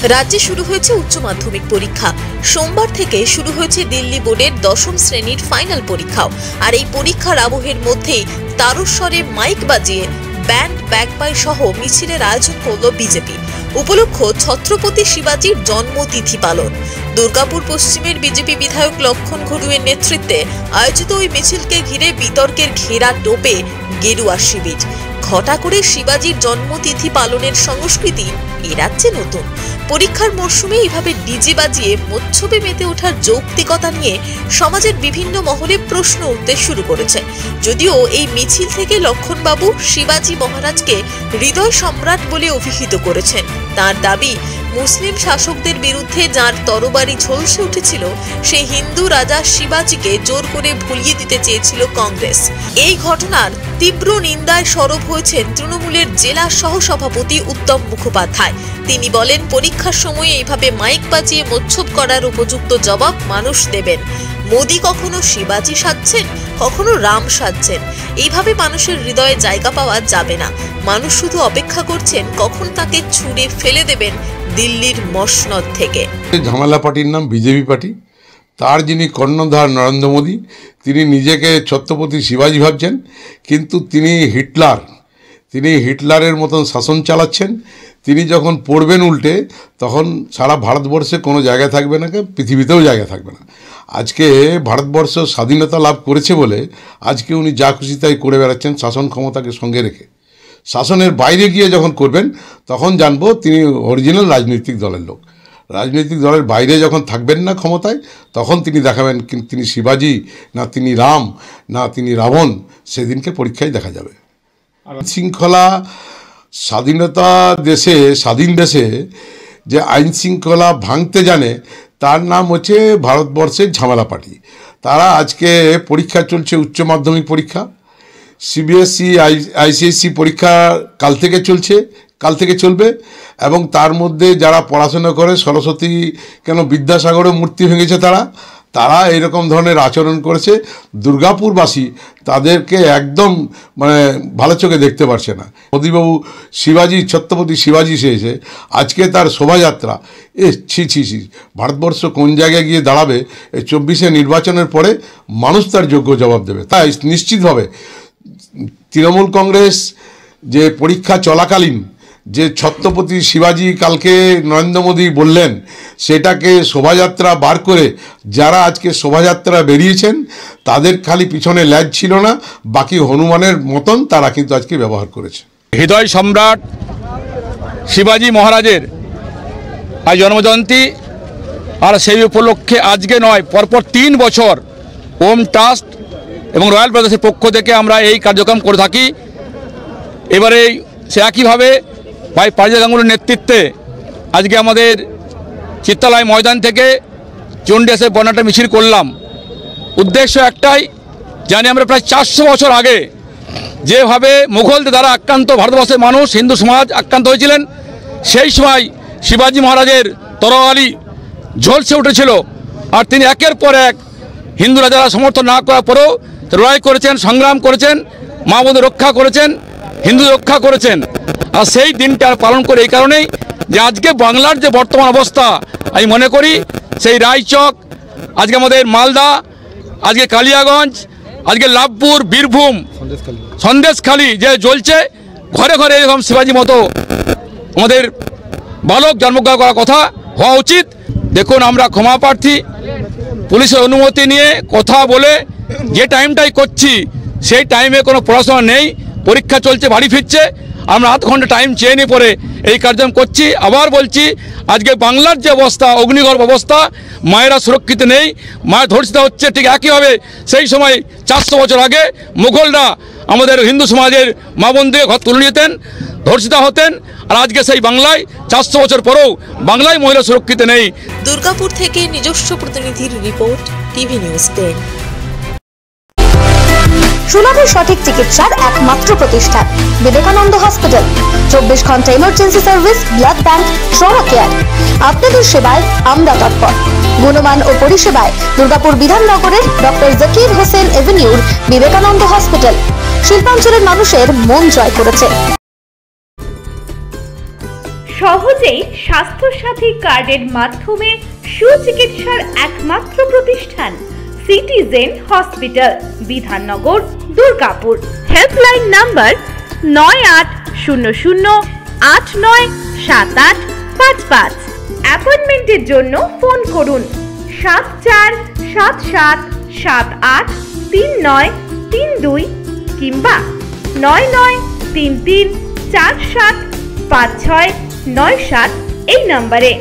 রাজ্যে শুরু হয়েছে উচ্চ মাধ্যমিক পরীক্ষা। সোমবার থেকে শুরু হয়েছে দিল্লি বোর্ডের ১০ম শ্রেণীর ফাইনাল পরীক্ষাও। আর এই পরীক্ষার আবহের মধ্যেই তারস্বরে মাইক বাজিয়ে ব্যান্ড ব্যাগপাই সহ মিছিলের আয়োজন করল বিজেপি। উপলক্ষ ছত্রপতি শিবাজির জন্মতিথি পালন। দুর্গাপুর পশ্চিমের বিজেপি বিধায়ক লক্ষণ ঘড়ুইয়ের নেতৃত্বে আয়োজিত ওই মিছিলকে ঘিরে বিতর্কের ঘেরা টোপে গেরুয়া শিবির। ঘটা করে শিবাজির জন্মতিথি পালনের সংস্কৃতি এ রাজ্যে নতুন। পরীক্ষার মরশুমে এইভাবে ডিজে বাজিয়ে মৎসবে মেতে ওঠার যৌক্তিকতা নিয়ে সমাজের বিভিন্ন মহলে প্রশ্ন উঠতে শুরু করেছে। যদিও এই মিছিল থেকে লক্ষণবাবু শিবাজি মহারাজকে হৃদয় সম্রাট বলে অভিহিত করেছেন। তার দাবি, মুসলিম শাসকদের বিরুদ্ধে যার তরবারি ঝলসে উঠেছিল সেই হিন্দু রাজা শিবাজিকে জোর করে ভুলিয়ে দিতে চেয়েছিল কংগ্রেস। এই ঘটনার তীব্র নিন্দায় সরব হয়েছেন তৃণমূলের জেলা সহসভাপতি উত্তম মুখোপাধ্যায়। তিনি বলেন, পরীক্ষার সময় এইভাবে মাইক বাজিয়ে মোচ্ছব করার উপযুক্ত জবাব মানুষ দেবেন। মোদি কখনো শিবাজি সাজছেন, কখনো রাম সাজছেন। এইভাবে মানুষের হৃদয়ে জায়গা পাওয়া যাবে না। মানুষ শুধু অপেক্ষা করছেন কখন তাকে ছুঁড়ে ফেলে দেবেন দিল্লির মসনদ থেকে। ঝামেলা পার্টির নাম বিজেপি পার্টি। তার যিনি কর্ণধার নরেন্দ্র মোদী, তিনি নিজেকে ছত্রপতি শিবাজি ভাবছেন, কিন্তু তিনি হিটলারের মতন শাসন চালাচ্ছেন। তিনি যখন পড়বেন উল্টে, তখন সারা ভারতবর্ষে কোনো জায়গায় থাকবে না, পৃথিবীতেও জায়গা থাকবে না। আজকে ভারতবর্ষ স্বাধীনতা লাভ করেছে বলে আজকে উনি যা খুশি তাই করে বেড়াচ্ছেন শাসন ক্ষমতাকে সঙ্গে রেখে। শাসনের বাইরে গিয়ে যখন করবেন তখন জানবো তিনি অরিজিনাল রাজনৈতিক দলের লোক। রাজনৈতিক দলের বাইরে যখন থাকবেন না ক্ষমতায়, তখন তিনি দেখাবেন তিনি শিবাজি না তিনি রাম না তিনি রাবণ, সেদিনকে পরীক্ষায় দেখা যাবে। শৃঙ্খলা স্বাধীন দেশে যে আইন শৃঙ্খলা ভাঙতে জানে, তার নাম হচ্ছে ভারতবর্ষের ঝামেলা পার্টি। তারা আজকে পরীক্ষা চলছে, উচ্চ মাধ্যমিক পরীক্ষা, সিবিএসই আইসিএসসি পরীক্ষা কাল থেকে চলবে। এবং তার মধ্যে যারা পড়াশোনা করে, সরস্বতী কেন বিদ্যাসাগরের মূর্তি ভেঙেছে তারা এরকম ধরনের আচরণ করেছে। দুর্গাপুরবাসী তাদেরকে একদম ভালো চোখে দেখতে পারছে না। মোদীবাবু ছত্রপতি শিবাজি এসে আজকে তার শোভাযাত্রা, ছি, ভারতবর্ষ কোন জায়গায় গিয়ে দাঁড়াবে এই 24শে নির্বাচনের পরে মানুষ তার যোগ্য জবাব দেবে। তাই নিশ্চিতভাবে তৃণমূল কংগ্রেস যে পরীক্ষা চলাকালীন যে ছত্রপতি শিবাজি কালকে নরেন্দ্র মোদী বললেন, সেটাকে শোভাযাত্রা বার করে যারা আজকে শোভাযাত্রা বেরিয়েছেন তাদের খালি পিছনে ল্যাজ ছিল না, বাকি হনুমানের মতন তারা কিন্তু আজকে ব্যবহার করেছে। হৃদয় সম্রাট শিবাজি মহারাজের আজ জন্মজয়ন্তী, আর সেই উপলক্ষে আজকে নয়, পরপর 3 বছর ওম ট্রাস্ট এবং রয়্যাল ব্রাদার্সের পক্ষ থেকে আমরা এই কার্যক্রম করে থাকি। এবারে সে একইভাবে ভাই পারিজাত গাঙ্গুলির নেতৃত্বে আজকে আমাদের চিত্তালয় ময়দান থেকে চণ্ডীদাসে বর্ণাঢ্য মিছিল করলাম। উদ্দেশ্য একটাই, জানি আমরা প্রায় 400 বছর আগে যেভাবে মুঘলদের দ্বারা আক্রান্ত ভারতবর্ষের মানুষ, হিন্দু সমাজ আক্রান্ত হয়েছিলেন, সেই সময় শিবাজি মহারাজের তরবারি ঝলসে উঠেছিল। আর তিনি একের পর এক হিন্দু রাজারা সমর্থন না করার পরেও লড়াই করেছেন, সংগ্রাম করেছেন, মা বোনদের রক্ষা করেছেন, হিন্দু রক্ষা করেছেন। আর সেই দিনটা পালন করে এই কারণেই যে আজকে বাংলার যে বর্তমান অবস্থা, আমি মনে করি সেই রায়চক, আজকে আমাদের মালদা, আজকে কালিয়াগঞ্জ, আজকে লাভপুর, বীরভূম, সন্দেশখালী যে জ্বলছে, ঘরে ঘরে এরকম শিবাজি মতো আমাদের বালক জন্মগ্রহণ করার কথা হওয়া উচিত। দেখুন, আমরা ক্ষমা প্রার্থী, পুলিশের অনুমতি নিয়ে কথা বলে যে টাইমটাই করছি, সেই টাইমে কোনো পড়াশোনা নেই, পরীক্ষা চলছে, বাড়ি ফিরছে, আমরা আধ ঘন্টা টাইম চেয়ে নিয়ে পরে এই কার্যক্রম করছি। আবার বলছি, আজকে বাংলার যে অবস্থা, অগ্নিগর্ভ অবস্থা, মায়েরা সুরক্ষিত নেই, মায়ের ধর্ষিত হচ্ছে। ঠিক একইভাবে সেই সময় 400 বছর আগে মুঘলরা আমাদের হিন্দু সমাজের মা বোনদের ঘর তুলে নিতেন, ধর্ষিত হতেন। আর আজকে সেই বাংলায় 400 বছর পরেও বাংলায় মহিলা সুরক্ষিত নেই। দুর্গাপুর থেকে নিজস্ব প্রতিনিধির রিপোর্ট, টিভি নিউজ 10। সুলভে সঠিক চিকিৎসার একমাত্র প্রতিষ্ঠান বিবেকানন্দ হসপিটাল। 24 ঘন্টা emergency service, blood bank, trauma care. আপনাদের সেবায় আমরা তৎপর। গুণমান ও পরিষেবায় দুর্গাপুর বিধাননগরের ডক্টর জাকির হোসেন এভিনিউর বিবেকানন্দ হসপিটাল শিল্পাঞ্চলের মানুষের মন জয় করেছে। সহজেই স্বাস্থ্যসাথী কার্ডের মাধ্যমে সুচিকিৎসার একমাত্র প্রতিষ্ঠান citizen hospital, Bidhannagar, Durgapur. Helpline number 9800897855। অ্যাপয়েন্টমেন্টের জন্য ফোন করুন 7477783932 কিংবা 9933475697 এই নম্বরে।